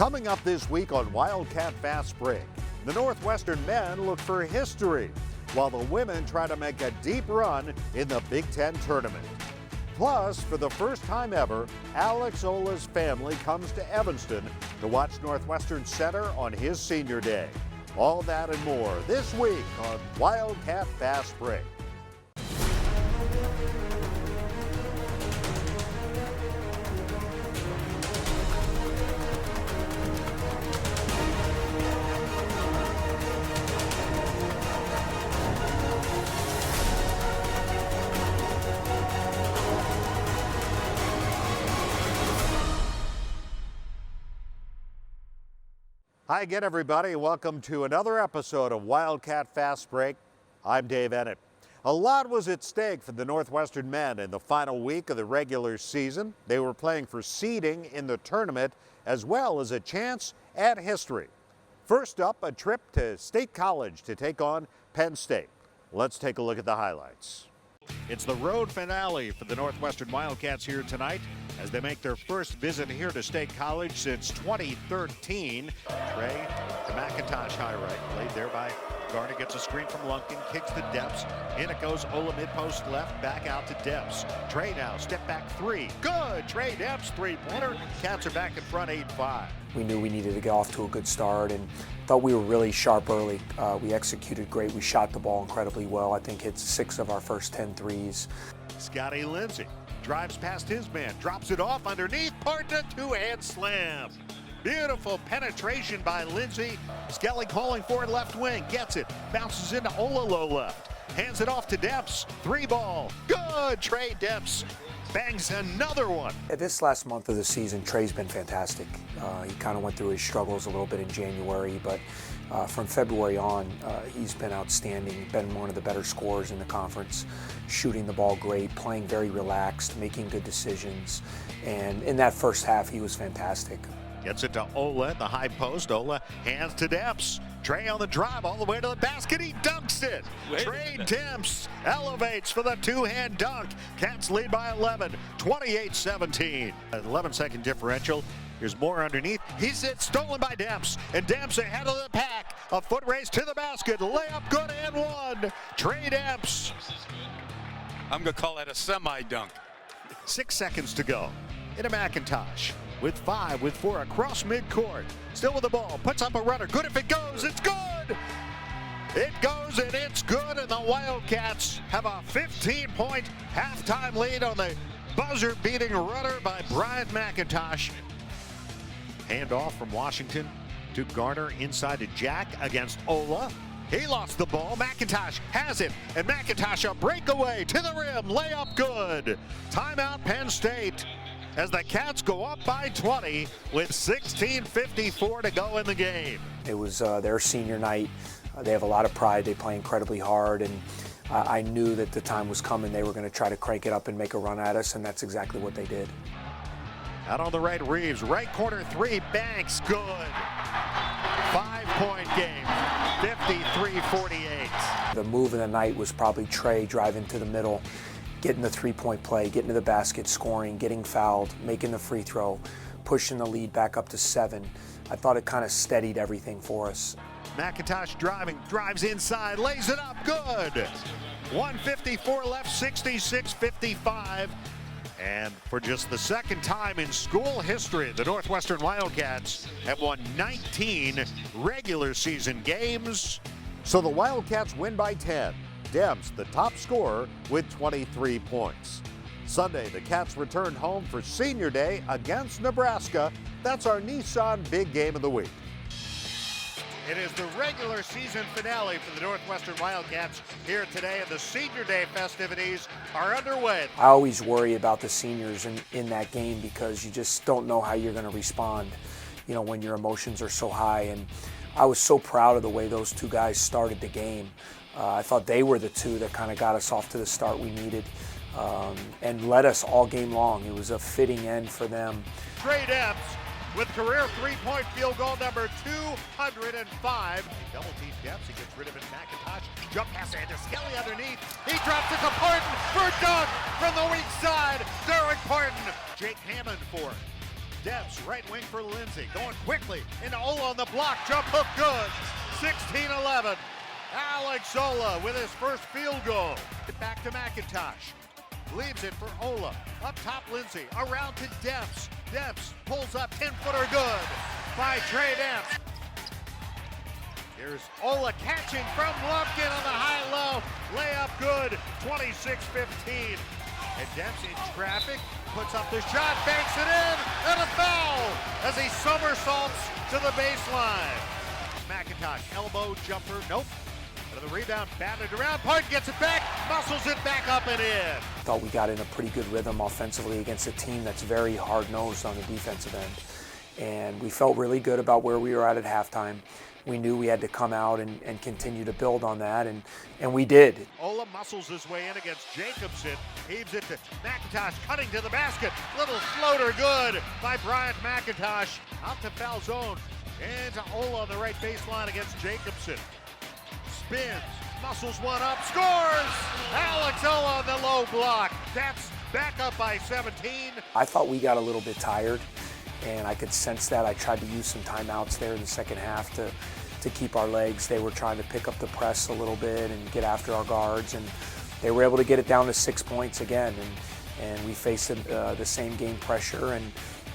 Coming up this week on Wildcat Fastbreak, the Northwestern men look for history, while the women try to make a deep run in the Big Ten Tournament. Plus, for the first time ever, Alex Olah's family comes to Evanston to watch Northwestern Center on his senior day. All that and more this week on Wildcat Fastbreak. Hi again, everybody. Welcome to another episode of Wildcat Fastbreak. I'm Dave Ennett. A lot was at stake for the Northwestern men in the final week of the regular season. They were playing for seeding in the tournament as well as a chance at history. First up, a trip to State College to take on Penn State. Let's take a look at the highlights. It's the road finale for the Northwestern Wildcats here tonight as they make their first visit here to State College since 2013. Trey to McIntosh high right, played there by Garner, gets a screen from Lumpkin, kicks to Depps. In it goes Olah mid-post left, back out to Depps. Trey now, step back three. Good! Trey Depps, three-pointer. Cats are back in front 8-5. We knew we needed to get off to a good start and thought we were really sharp early. We executed great. We shot the ball incredibly well. I think hit 6 of our first 10 threes. Scotty Lindsey drives past his man, drops it off underneath, partner two-hand slam. Beautiful penetration by Lindsey. Skelly calling for it left wing, gets it, bounces into Olah low left, hands it off to Depps, 3-ball, good, Trey Depps bangs another one. This last month of the season, Trey's been fantastic. He kind of went through his struggles a little bit in January, but from February on, he's been outstanding, been one of the better scorers in the conference, shooting the ball great, playing very relaxed, making good decisions, and in that first half, he was fantastic. Gets it to Olah at the high post. Olah hands to Depps. Trey on the drive all the way to the basket. He dunks it. Trey Depps elevates for the two-hand dunk. Cats lead by 11, 28-17. 11-second differential. Here's more underneath. He's it, stolen by Depps. And Depps ahead of the pack. A foot race to the basket. Layup good and one. Trey Depps. I'm going to call that a semi-dunk. 6 seconds to go. Into McIntosh. With 5, with 4 across midcourt. Still with the ball, puts up a runner. Good if it goes, it's good! It goes and it's good, and the Wildcats have a 15-point halftime lead on the buzzer-beating runner by Bryant McIntosh. Handoff from Washington to Garner inside to Jack against Olah. He lost the ball, McIntosh has it, and McIntosh a breakaway to the rim, layup good. Timeout Penn State. As the Cats go up by 20 with 16:54 to go in the game. It was their senior night. They have a lot of pride. They play incredibly hard, and I knew that the time was coming. They were going to try to crank it up and make a run at us, and that's exactly what they did. Out on the right, Reeves, right corner three, banks, good. 5-point game, 53-48. The move of the night was probably Trey driving to the middle, getting the three-point play, getting to the basket, scoring, getting fouled, making the free throw, pushing the lead back up to 7. I thought it kind of steadied everything for us. McIntosh driving, drives inside, lays it up, good. 1:54 left, 66-55. And for just the second time in school history, the Northwestern Wildcats have won 19 regular season games. So the Wildcats win by 10. Debs, the top scorer, with 23 points. Sunday, the Cats returned home for senior day against Nebraska. That's our Nissan big game of the week. It is the regular season finale for the Northwestern Wildcats here today, and the senior day festivities are underway. I always worry about the seniors in that game because you just don't know how you're going to respond, you know, when your emotions are so high. And I was so proud of the way those two guys started the game. I thought they were the two that kind of got us off to the start we needed and led us all game long. It was a fitting end for them. Trey Depps with career three-point field goal number 205. Double team Depps, he gets rid of it. McIntosh, jump pass into Skelly underneath. He drops it to Parton for a dunk from the weak side. Derek Parton. Jake Hammond for it. Debs, right wing for Lindsay, going quickly into Olah on the block, jump hook good, 16-11. Alex Olah with his first field goal. Back to McIntosh, leaves it for Olah, up top Lindsay, around to Debs. Debs pulls up, 10-footer good by Trey Debs. Here's Olah catching from Lumpkin on the high-low, layup good, 26-15. And Debs in traffic, puts up the shot, banks it in, and a foul as he somersaults to the baseline. McIntosh, elbow jumper, nope. But the rebound, batted around, Point gets it back, muscles it back up and in. Thought we got in a pretty good rhythm offensively against a team that's very hard-nosed on the defensive end. And we felt really good about where we were at halftime. We knew we had to come out and continue to build on that, and we did. Olah muscles his way in against Jacobson, heaves it to McIntosh, cutting to the basket. Little floater good by Bryant McIntosh. Out to foul zone, into Olah on the right baseline against Jacobson. Spins, muscles one up, scores! Alex Olah on the low block. That's back up by 17. I thought we got a little bit tired, and I could sense that. I tried to use some timeouts there in the second half to keep our legs. They were trying to pick up the press a little bit and get after our guards, and they were able to get it down to 6 points again. And we faced the same game pressure,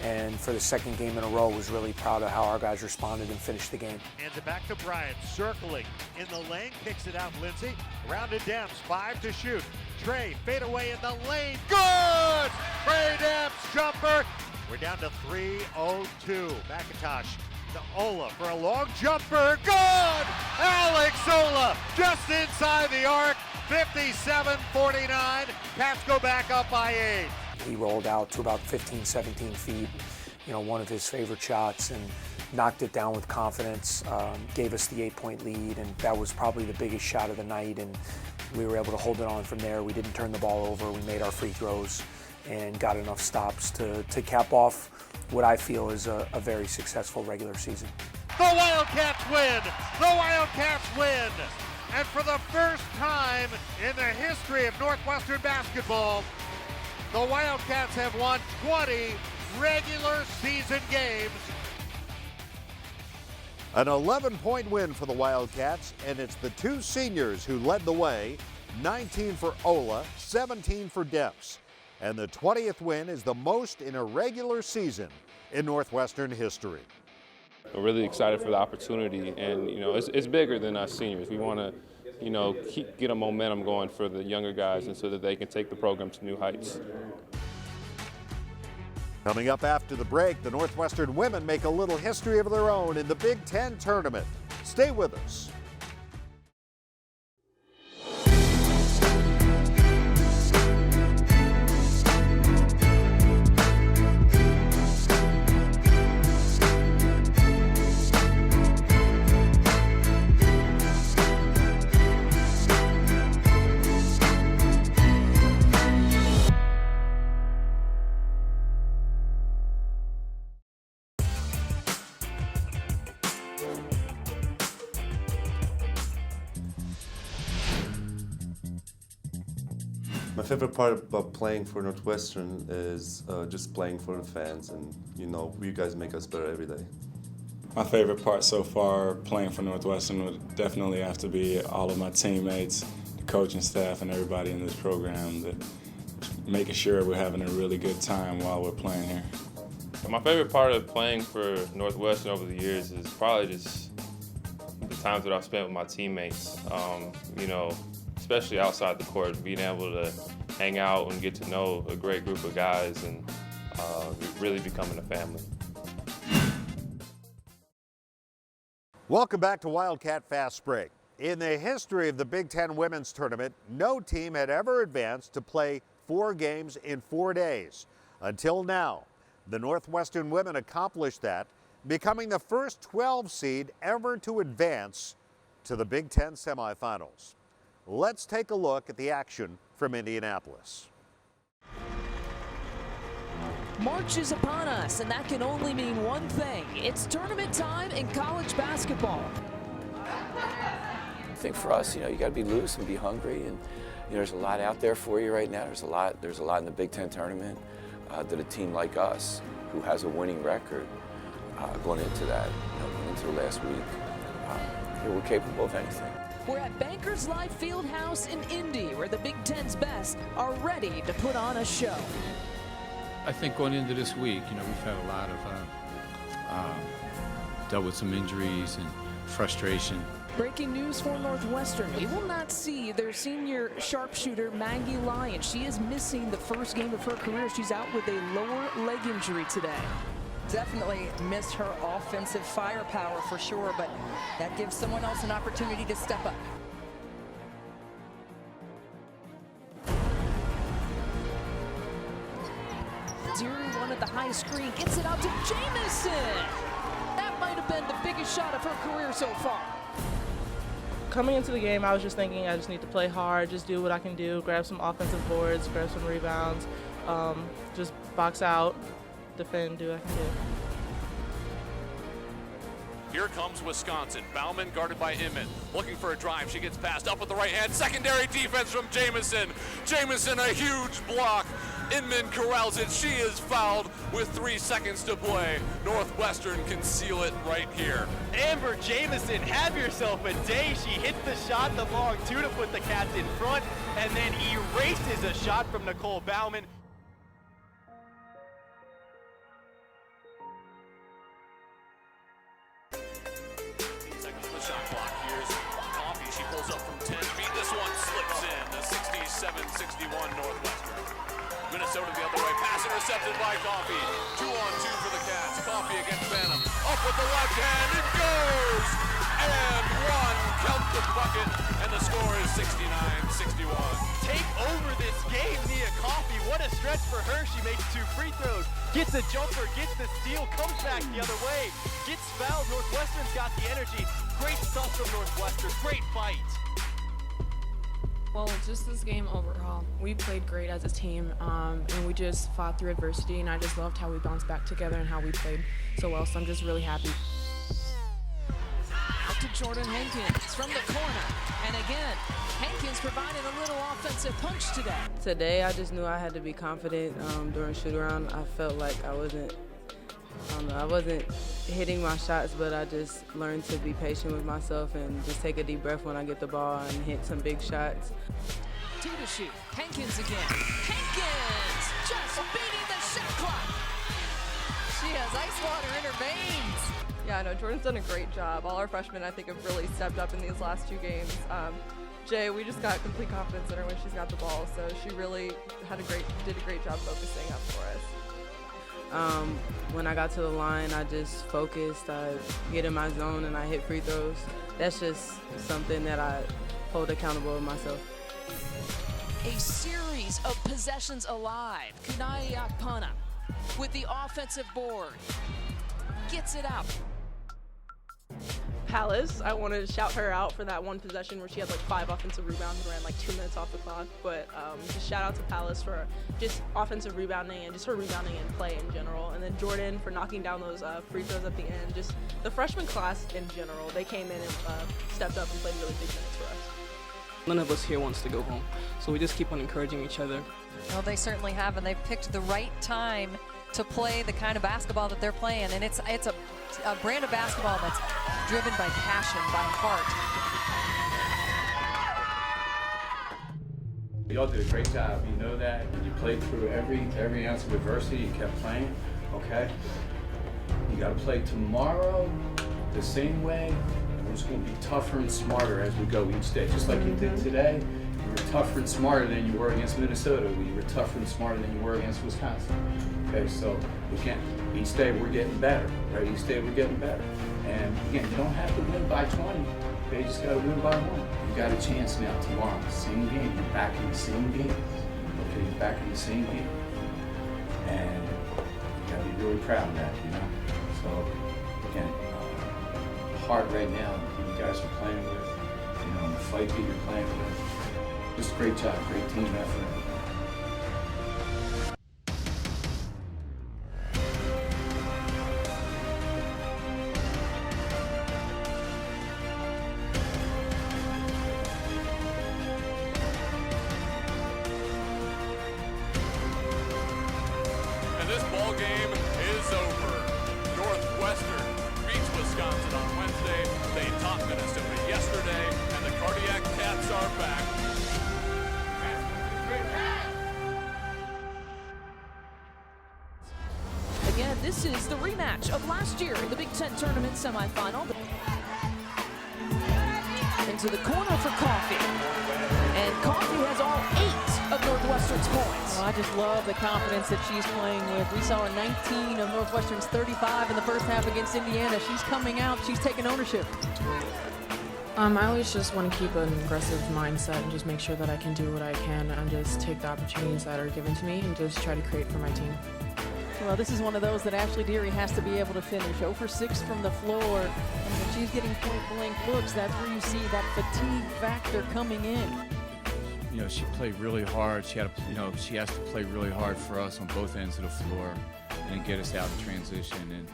and for the second game in a row, was really proud of how our guys responded and finished the game. Hands it back to Bryant, circling in the lane, kicks it out Lindsay, around to Debs, 5 to shoot. Trey, fade away in the lane, good! Trey Debs, jumper. We're down to 3:02. McIntosh to Olah for a long jumper. Good! Alex Olah just inside the arc. 57-49. Cats go back up by 8. He rolled out to about 15, 17 feet, one of his favorite shots, and knocked it down with confidence, gave us the 8-point lead, and that was probably the biggest shot of the night, and we were able to hold it on from there. We didn't turn the ball over. We made our free throws and got enough stops to cap off what I feel is a very successful regular season. The Wildcats win! The Wildcats win! And for the first time in the history of Northwestern basketball, the Wildcats have won 20 regular season games. An 11-point win for the Wildcats, and it's the two seniors who led the way, 19 for Olah, 17 for Debs. And the 20th win is the most in a regular season in Northwestern history. I'm really excited for the opportunity, and it's bigger than us seniors. We want to, get a momentum going for the younger guys, and so that they can take the program to new heights. Coming up after the break, the Northwestern women make a little history of their own in the Big Ten Tournament. Stay with us. My favorite part about playing for Northwestern is just playing for the fans, and you guys make us better every day. My favorite part so far playing for Northwestern would definitely have to be all of my teammates, the coaching staff, and everybody in this program, that making sure we're having a really good time while we're playing here. My favorite part of playing for Northwestern over the years is probably just the times that I've spent with my teammates. Especially outside the court, being able to hang out and get to know a great group of guys, and really becoming a family. Welcome back to Wildcat Fastbreak. In the history of the Big Ten Women's Tournament, no team had ever advanced to play 4 games in 4 days. Until now, the Northwestern women accomplished that, becoming the first 12 seed ever to advance to the Big Ten semifinals. Let's take a look at the action from Indianapolis. March is upon us, and that can only mean one thing. It's tournament time in college basketball. I think for us, you got to be loose and be hungry, and there's a lot out there for you right now. There's a lot in the Big Ten tournament. that a team like us, who has a winning record, going into that, going into the last week, we're capable of anything. We're at Bankers Life Fieldhouse in Indy, where the Big Ten's best are ready to put on a show. I think going into this week, we've had a lot of dealt with some injuries and frustration. Breaking news for Northwestern. We will not see their senior sharpshooter, Maggie Lyon. She is missing the first game of her career. She's out with a lower leg injury today. Definitely missed her offensive firepower for sure, but that gives someone else an opportunity to step up. Deary one at the high screen, gets it out to Jamison. That might have been the biggest shot of her career so far. Coming into the game, I was just thinking I just need to play hard, just do what I can do, grab some offensive boards, grab some rebounds, just box out, defend, do what I can do. Here comes Wisconsin. Bauman guarded by Inman. Looking for a drive. She gets passed up with the right hand. Secondary defense from Jamison. Jamison, a huge block. Inman corrals it. She is fouled with 3 seconds to play. Northwestern can seal it right here. Amber Jamison, have yourself a day. She hits the shot the long two to put the Cats in front, and then erases a shot from Nicole Bauman. Shot clock. Here's Coffey. She pulls up from 10 feet. This one slips in. The 67-61 Northwestern. Minnesota the other way. Pass intercepted by Coffey. 2-on-2 for the Cats. Coffey against Phantom. Up with the left hand. It goes! And one. Count the bucket. And the score is 69-61. Take over this game, Nia Coffey. What a stretch for her. She makes 2 free throws. Gets a jumper. Gets the steal. Comes back the other way. Gets fouled. Northwestern's got the energy. Great stuff from Northwestern. Great fight. Well, just this game overall, we played great as a team, and we just fought through adversity, and I just loved how we bounced back together and how we played so well, so I'm just really happy. Out to Jordan Hankins from the corner, and again, Hankins providing a little offensive punch today. Today, I just knew I had to be confident during shoot-around. I felt like I wasn't hitting my shots, but I just learned to be patient with myself and just take a deep breath when I get the ball and hit some big shots. 2 to shoot. Hankins again. Hankins just beating the shot clock. She has ice water in her veins. Yeah, no, Jordan's done a great job. All our freshmen, I think, have really stepped up in these last 2 games. Jay, we just got complete confidence in her when she's got the ball, so she really did a great job focusing up for us. When I got to the line, I just focused, I get in my zone, and I hit free throws. That's just something that I hold accountable to myself. A series of possessions alive. Kunai Akpana with the offensive board. Gets it out. Palace, I wanted to shout her out for that one possession where she had like 5 offensive rebounds and ran like 2 minutes off the clock. But just shout out to Palace for just offensive rebounding and just her rebounding and play in general. And then Jordan for knocking down those free throws at the end. Just the freshman class in general, they came in and stepped up and played really big minutes for us. None of us here wants to go home, so we just keep on encouraging each other. Well, they certainly have, and they've picked the right time to play the kind of basketball that they're playing, and it's a brand of basketball that's driven by passion, by heart. Y'all did a great job. You know that. You played through every ounce of adversity. You kept playing. Okay. You got to play tomorrow the same way. We're just going to be tougher and smarter as we go each day, just like you did today. You were tougher and smarter than you were against Minnesota. You were tougher and smarter than you were against Wisconsin. Okay, so we can't. Each day we're getting better, right? Each day we're getting better. And again, you don't have to win by 20. Okay, you just got to win by 1. You got a chance now tomorrow. Same game. You're back in the same game. Okay, you're back in the same game. And you got to be really proud of that, you know. So again, the heart right now, who you guys are playing with, you know, and the fight that you're playing with. Just great job, great team effort. Wisconsin on Wednesday. They topped Minnesota yesterday, and the Cardiac Cats are back. Again, this is the rematch of last year in the Big Ten Tournament semifinal. Into the corner for Coffey. And Coffey has all 8 of Northwestern's points. Well, I just love the confidence that she's playing with. We saw a 19 of Northwestern's 35 in the first half against Indiana. She's coming out. She's taking ownership. I always just want to keep an aggressive mindset and just make sure that I can do what I can and just take the opportunities that are given to me and just try to create for my team. Well, this is one of those that Ashley Deary has to be able to finish. 0 for 6 from the floor. And when she's getting point-blank looks, that's where you see that fatigue factor coming in. You know, she played really hard. She had, she has to play really hard for us on both ends of the floor and get us out in transition. And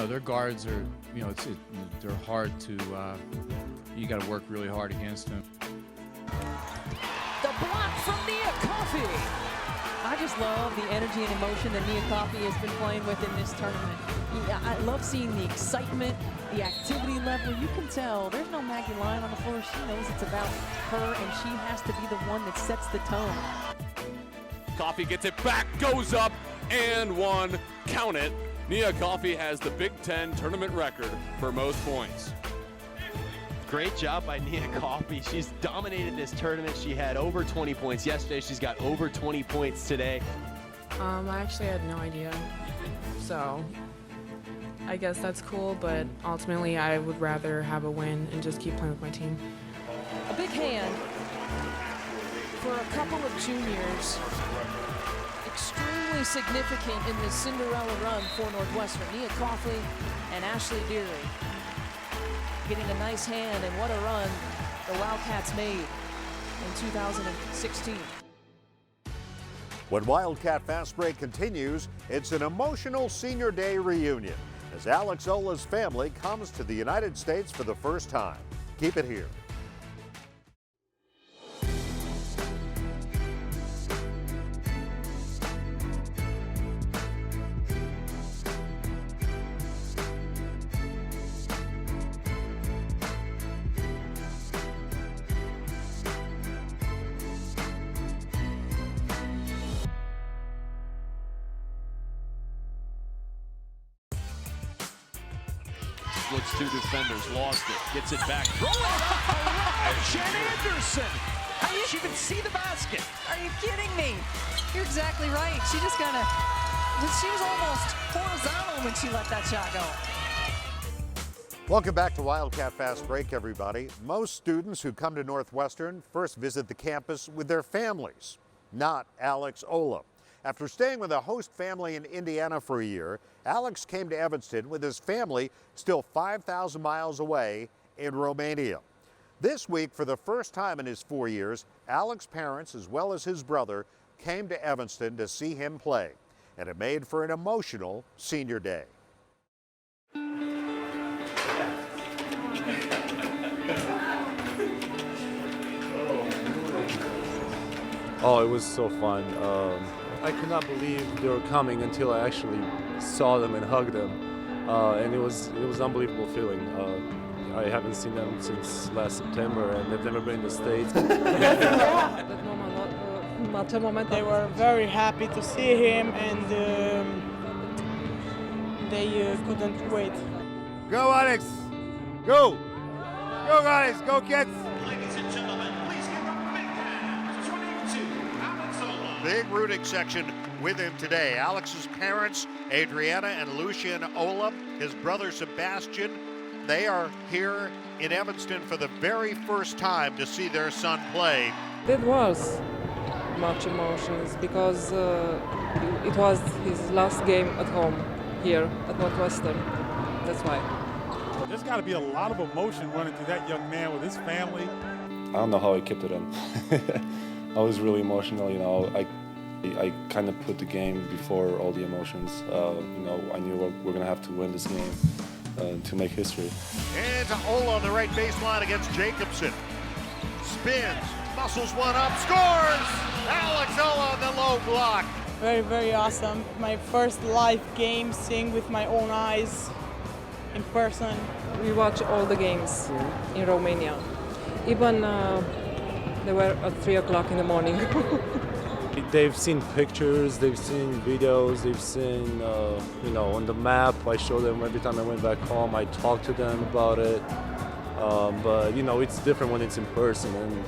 their guards are, they're hard to. You got to work really hard against them. The block from Nia Coffey. I just love the energy and emotion that Nia Coffey has been playing with in this tournament. I love seeing the excitement, the activity level. You can tell there's no Maggie Lyon on the floor. She knows it's about her, and she has to be the one that sets the tone. Coffey gets it back, goes up, and one. Count it. Nia Coffey has the Big Ten tournament record for most points. Great job by Nia Coffey. She's dominated this tournament. She had over 20 points yesterday. She's got over 20 points today. I actually had no idea. So I guess that's cool, but ultimately I would rather have a win and just keep playing with my team. A big hand for a couple of juniors. Extremely significant in this Cinderella run for Northwestern. Nia Coffey and Ashley Deary getting a nice hand, and what a run the Wildcats made in 2016. When Wildcat Fastbreak continues, it's an emotional Senior Day reunion as Alex Olah's family comes to the United States for the first time. Keep it here. Splits 2 defenders, lost it, gets it back. Throw it Oh, Jen Anderson! She can see the basket. Are you kidding me? You're exactly right. She just kind of, she was almost horizontal when she let that shot go. Welcome back to Wildcat Fast Break, everybody. Most students who come to Northwestern first visit the campus with their families, not Alex Olah. After staying with a host family in Indiana for a year, Alex came to Evanston with his family still 5,000 miles away in Romania. This week, for the first time in his 4 years, Alex's parents, as well as his brother, came to Evanston to see him play, and it made for an emotional Senior Day. Oh, it was so fun. I could not believe they were coming until I actually saw them and hugged them, and it was an unbelievable feeling. I haven't seen them since last September, and they've never been in the States. They were very happy to see him, and they couldn't wait. Go, Alex! Go! Go, guys! Go, kids! Big rooting section with him today. Alex's parents, Adriana and Lucian Olah, his brother Sebastian, they are here in Evanston for the very first time to see their son play. There was much emotions because it was his last game at home here at Northwestern. That's why. There's got to be a lot of emotion running through that young man with his family. I don't know how I kept it in. I was really emotional, you know. I kind of put the game before all the emotions. You know, I knew we're going to have to win this game to make history. And Olah on the right baseline against Jacobson. Spins, muscles one up, scores! Alex Olah on the low block. Very, very awesome. My first live game, seeing with my own eyes. in person? We watch all the games in Romania. Even they were at 3 o'clock in the morning. They've seen pictures, they've seen videos, they've seen, you know, on the map. I show them every time I went back home. I talk to them about it. But, you know, it's different when it's in person. And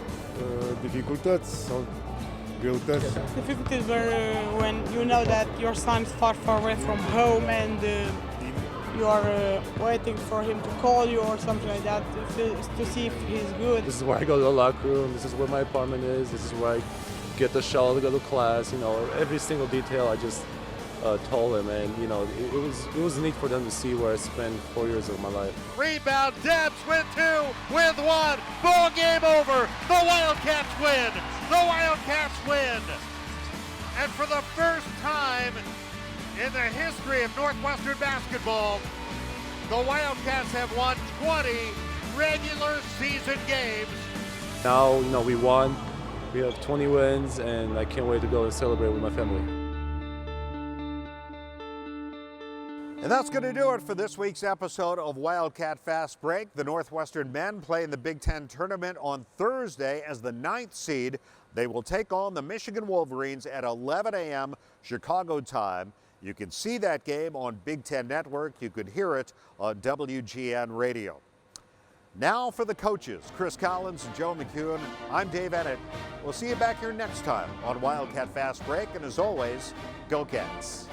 Dificultăți sau greutăți? Difficulties were when you know that your son is far away from home and you are waiting for him to call you or something like that to see if he's good. This is where I go to the locker room. This is where my apartment is. This is where I get the shower to go to class. You know, every single detail I just told him, and you know, it was neat for them to see where I spent 4 years of my life. Rebound, Debs with 2, with 1, ball game over. The Wildcats win. The Wildcats win. And for the first time in the history of Northwestern basketball, the Wildcats have won 20 regular season games. Now, you know, we won. We have 20 wins, and I can't wait to go and celebrate with my family. And that's going to do it for this week's episode of Wildcat Fast Break. The Northwestern men play in the Big Ten Tournament on Thursday as the 9th seed. They will take on the Michigan Wolverines at 11 a.m. Chicago time. You can see that game on Big Ten Network. You could hear it on WGN Radio. Now for the coaches, Chris Collins and Joe McEwen, I'm Dave Ennett. We'll see you back here next time on Wildcat Fast Break. And as always, go Cats.